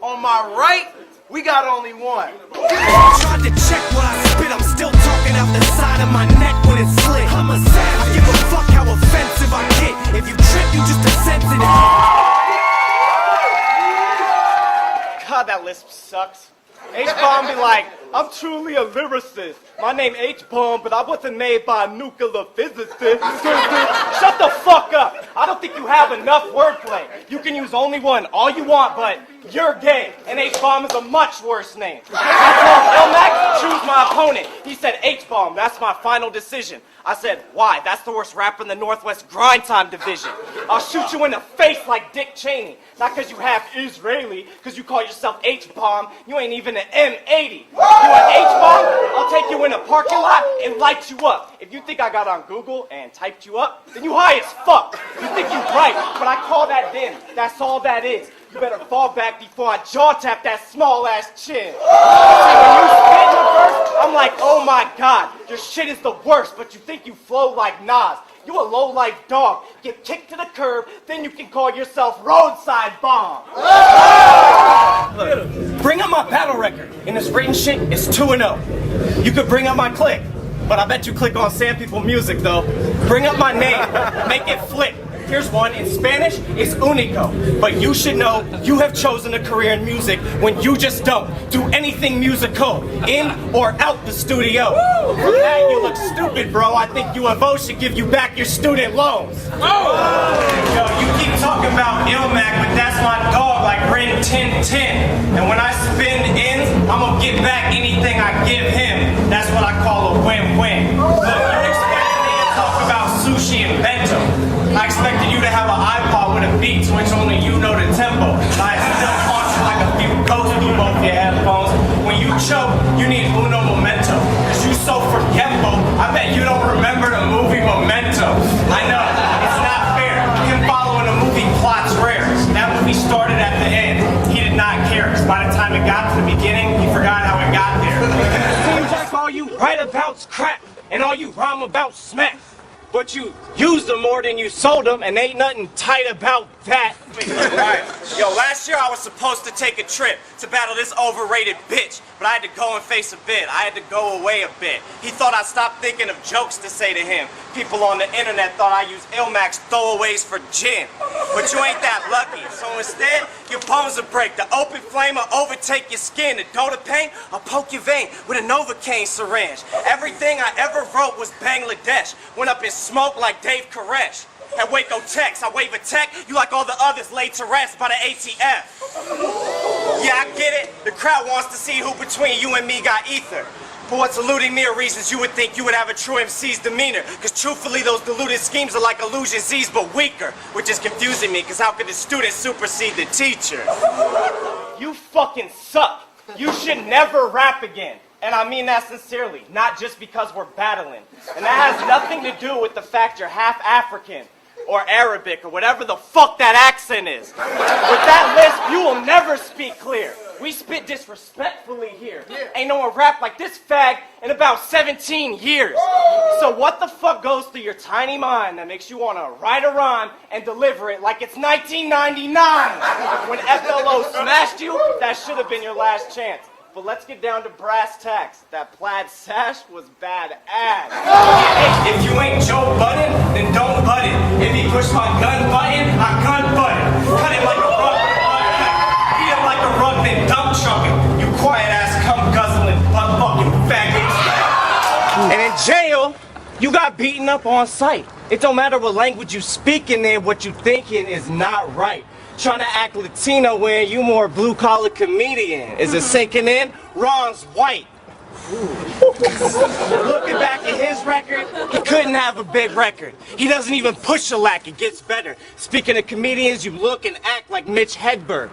On my right, we got only one. Tried to check what I spit, I'm still talking out the side of my neck when it's slit. I'm a savage, I give a fuck how offensive I get. If you trip, you just a sensitive. God, that lisp sucks. H-Bomb be like, I'm truly a lyricist. My name H-Bomb, but I wasn't made by a nuclear physicist. Shut the fuck up. I don't think you have enough wordplay. You can use only one all you want, but you're gay. And H-Bomb is a much worse name. I told Elmac, choose my opponent. He said, H-Bomb, that's my final decision. I said, why? That's the worst rapper in the Northwest Grind Time division. I'll shoot you in the face like Dick Cheney. Not because you half Israeli, because you call yourself H-Bomb. You ain't even an M80. You an H-Bomb? I'll take you in a parking lot and light you up. If you think I got on Google and typed you up, then you high as fuck. You think you bright, but I call that dim. That's all that is. You better fall back before I jaw tap that small ass chin. See, when you spit in the verse, I'm like, oh my god, your shit is the worst, but you think you flow like Nas. You a low-life dog. Get kicked to the curb, then you can call yourself roadside bomb. Look, bring up my battle record. In this written shit, it's 2-0. You could bring up my click, but I bet you click on Sandpeople music though. Bring up my name, make it flip. Here's one, in Spanish, it's único. But you should know, you have chosen a career in music when you just don't do anything musical, in or out the studio. For that, you look stupid, bro. I think UFO should give you back your student loans. Yo, you keep talking about Ilmac, but that's my dog, like Rin Tin Tin. And when I spin in, I'm gonna get back anything I give him. That's what I call a win-win. Look, you expected me to talk about sushi and bento. I expected you to have an iPod with a beat to which only you know the tempo. I still function like a few ghosts through both your headphones. When you choke, you need uno momento. Cause you so forgetful, I bet you don't remember the movie Memento. I know, it's not fair. Him following a movie plot's rare. That movie started at the end. He did not care, cause by the time it got to the beginning, he forgot how it got there. Seems like all you write about's crap, and all you rhyme about smack. But you used them more than you sold them, and ain't nothing tight about that. Right. Yo, last year I was supposed to take a trip to battle this overrated bitch, but I had to go and face a bit. I had to go away a bit. He thought I stopped thinking of jokes to say to him. People on the internet thought I used Ilmac's throwaways for gin. But you ain't that lucky. So instead, your bones will break. The open flame will overtake your skin. The Dota pain will poke your vein with a Novocaine syringe. Everything I ever wrote was Bangladesh. Went up in smoke like Dave Koresh. At Waco, Tex, I wave a tech, you like all the others laid to rest by the ATF. Yeah, I get it. The crowd wants to see who between you and me got ether. But what's eluding me are reasons you would think you would have a true MC's demeanor. Cause truthfully, those diluted schemes are like illusion Z's but weaker. Which is confusing me, cause how could the student supersede the teacher? You fucking suck. You should never rap again. And I mean that sincerely, not just because we're battling. And that has nothing to do with the fact you're half African or Arabic or whatever the fuck that accent is. With that lisp, you will never speak clear. We spit disrespectfully here. Ain't no one rap like this fag in about 17 years. So what the fuck goes through your tiny mind that makes you want to write a rhyme and deliver it like it's 1999? When FLO smashed you, that should have been your last chance. But let's get down to brass tacks. That plaid sash was bad ass. Hey, if you ain't Joe Budden, then don't butt it. If he push my gun button, I gun butt it. Cut him like a rug, beat him like a rug, then dump truck him. You quiet ass, cum guzzling, butt fucking faggots. And in jail, you got beaten up on sight. It don't matter what language you speaking in, what you thinking is not right. Trying to act Latino when you more blue-collar comedian. Is it sinking in? Ron's white. Looking back at his record, he couldn't have a big record. He doesn't even push a lack, it gets better. Speaking of comedians, you look and act like Mitch Hedberg.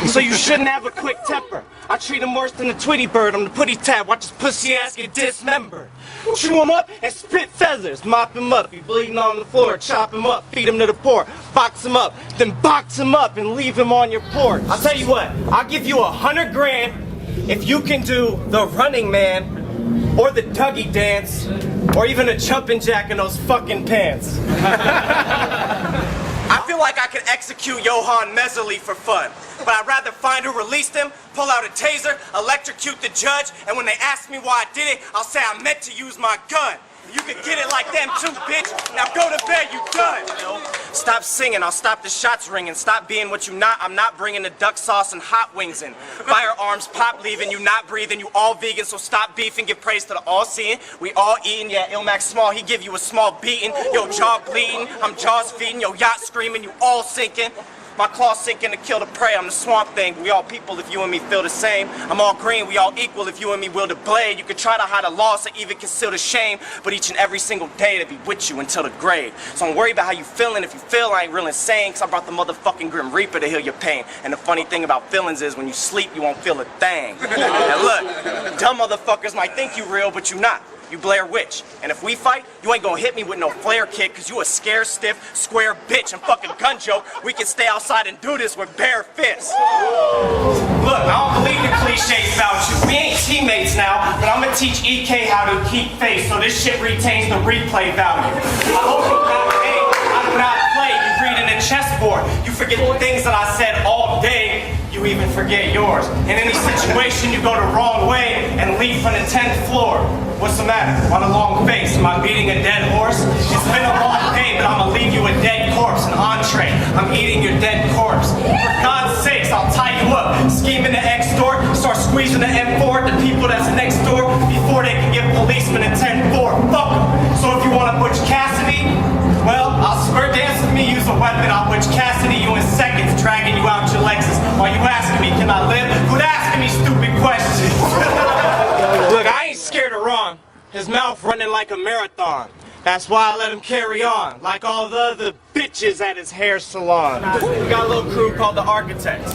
So you shouldn't have a quick temper. I treat him worse than a Tweety bird on the putty tab. Watch his pussy ass get dismembered. Chew him up and spit feathers. Mop him up. If he's bleeding on the floor, chop him up. Feed him to the poor. Box him up. Then box him up and leave him on your porch. I'll tell you what. I'll give you $100 grand if you can do the Running Man or the Dougie dance or even a jumping jack in those fucking pants. I feel like I could execute Johann Messerly for fun. But I'd rather find who released them, pull out a taser, electrocute the judge, and when they ask me why I did it, I'll say I meant to use my gun. You can get it like them too, bitch. Now go to bed, you done. Stop singing, I'll stop the shots ringing. Stop being what you not, I'm not bringing the duck sauce and hot wings in. Firearms pop leaving, you not breathing, you all vegan, so stop beefing, give praise to the all-seeing. We all eating, yeah, Ilmax small, he give you a small beating. Yo, jaw bleeding, I'm jaws feeding, yo, yacht screaming, you all sinking. My claws sinking to kill the prey, I'm the swamp thing. We all people if you and me feel the same. I'm all green, we all equal if you and me wield a blade. You could try to hide a loss or even conceal the shame, but each and every single day to be with you until the grave. So don't worry about how you feeling. If you feel I ain't real insane, cause I brought the motherfucking Grim Reaper to heal your pain. And the funny thing about feelings is when you sleep, you won't feel a thing. Now look, dumb motherfuckers might think you real, but you not. You Blair Witch. And if we fight, you ain't gonna hit me with no flare kick, cause you a scared, stiff, square bitch and fucking gun joke. We can stay outside and do this with bare fists. Look, I don't believe the cliches about you. We ain't teammates now, but I'm gonna teach EK how to keep face so this shit retains the replay value. I hope you have aim. I do not play. You read in the chessboard. You forget the things that I said all day. You even forget yours. In any situation, you go the wrong way and leap from the 10th floor. What's the matter? On a long face, am I beating a dead horse? It's been a long day, but I'ma leave you a dead corpse, an entree. I'm eating your dead corpse. For God's sakes, I'll tie you up. Scheming to extort, start squeezing the M4 at the people that's next door before they can give policemen a 10-4. Fuck them. So if you want to Butch Cassidy, well, I'll spur dance with me, use a weapon. I'll Butch Cassidy you in seconds, dragging you out your Lexus. While you asking me, can I live? Quit asking me stupid questions. Look, I ain't scared of Ron. His mouth running like a marathon. That's why I let him carry on, like all the other bitches at his hair salon. We got a little crew called the Architects.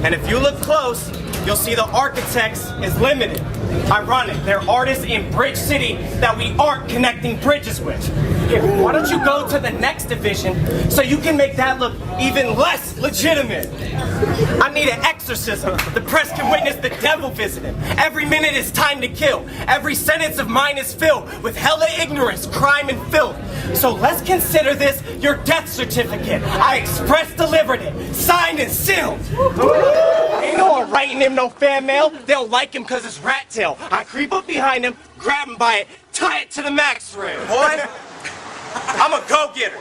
And if you look close, you'll see the Architects is limited. Ironic, they're artists in Bridge City that we aren't connecting bridges with. Here, why don't you go to the next division so you can make that look even less legitimate? I need an exorcism. The press can witness the devil visit him. Every minute is time to kill. Every sentence of mine is filled with hella ignorance, crime, and filth. So let's consider this your death certificate. I express delivered it, signed and sealed. Ain't no one writing him no fan mail. They'll like him because it's rat tail. I creep up behind him, grab him by it, tie it to the max rail. Boy, I'm a go-getter.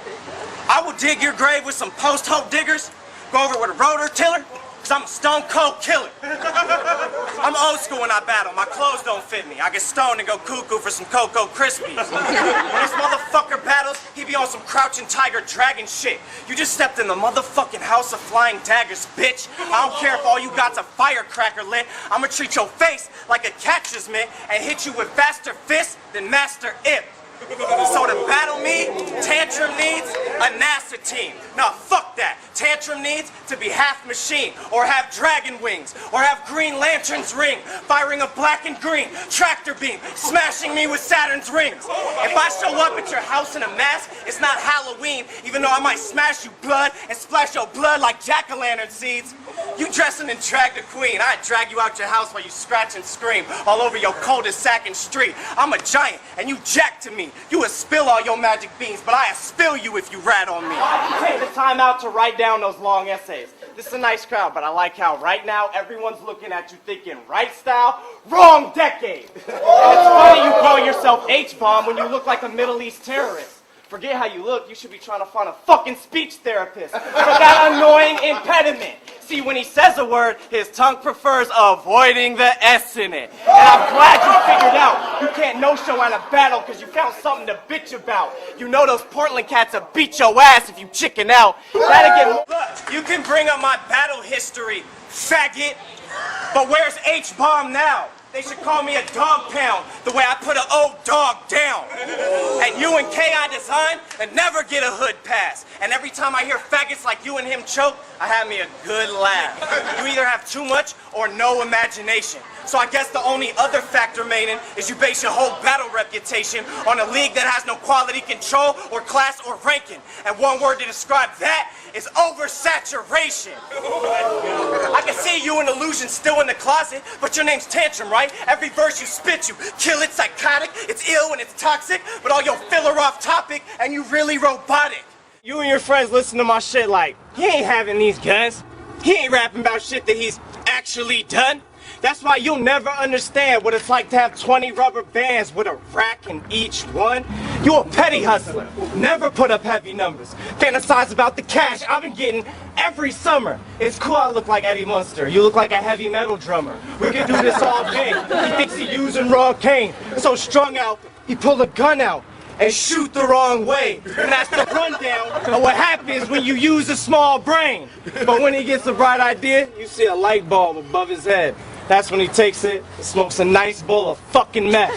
I will dig your grave with some post-hope diggers, go over with a rotor tiller, cause I'm a stone cold killer. I'm old school when I battle, my clothes don't fit me. I get stoned and go cuckoo for some Cocoa Krispies. When this motherfucker battles, he be on some crouching tiger dragon shit. You just stepped in the motherfucking house of flying daggers, bitch. I don't care if all you got's a firecracker lit. I'ma treat your face like a catcher's mitt and hit you with faster fists than Master Ip. So to battle me, Tantrum needs a NASA team. Nah, fuck that. Tantrum needs to be half machine, or have dragon wings, or have Green Lantern's ring, firing a black and green tractor beam, smashing me with Saturn's rings. If I show up at your house in a mask, it's not Halloween, even though I might smash you blood and splash your blood like jack-o'-lantern seeds. You dressing in drag the queen, I'd drag you out your house while you scratch and scream all over your cul-de-sac and street. I'm a giant, and you jack to me. You would spill all your magic beans, but I spill you if you rat on me. Take the time out to write down those long essays. This is a nice crowd, but I like how right now everyone's looking at you thinking right style, wrong decade. And it's funny you call yourself H-bomb when you look like a Middle East terrorist. Forget how you look, you should be trying to find a fucking speech therapist for that annoying impediment. See, when he says a word, his tongue prefers avoiding the S in it. And I'm glad you figured out you can't no-show at a battle because you found something to bitch about. You know those Portland cats will beat your ass if you chicken out. That'll get... Look, you can bring up my battle history, faggot, but where's H-bomb now? They should call me a dog pound, the way I put an old dog down. And you and K.I. Design and never get a hood pass. And every time I hear faggots like you and him choke, I have me a good laugh. You either have too much or no imagination. So I guess the only other factor remaining is you base your whole battle reputation on a league that has no quality control or class or ranking. And one word to describe that is oversaturation. I can see you and Illusion still in the closet, but your name's Tantrum, right? Every verse you spit, you kill it psychotic, it's ill and it's toxic, but all your filler off topic and you really robotic. You and your friends listen to my shit like, you ain't having these guns. He ain't rapping about shit that he's actually done. That's why you'll never understand what it's like to have 20 rubber bands with a rack in each one. You're a petty hustler. Never put up heavy numbers. Fantasize about the cash I've been getting every summer. It's cool I look like Eddie Munster. You look like a heavy metal drummer. We can do this all day. He thinks he's using raw cane. So strung out, he pulled a gun out and shoot the wrong way. And that's the rundown of what happens when you use a small brain. But when he gets a bright idea, you see a light bulb above his head. That's when he takes it and smokes a nice bowl of fucking meth.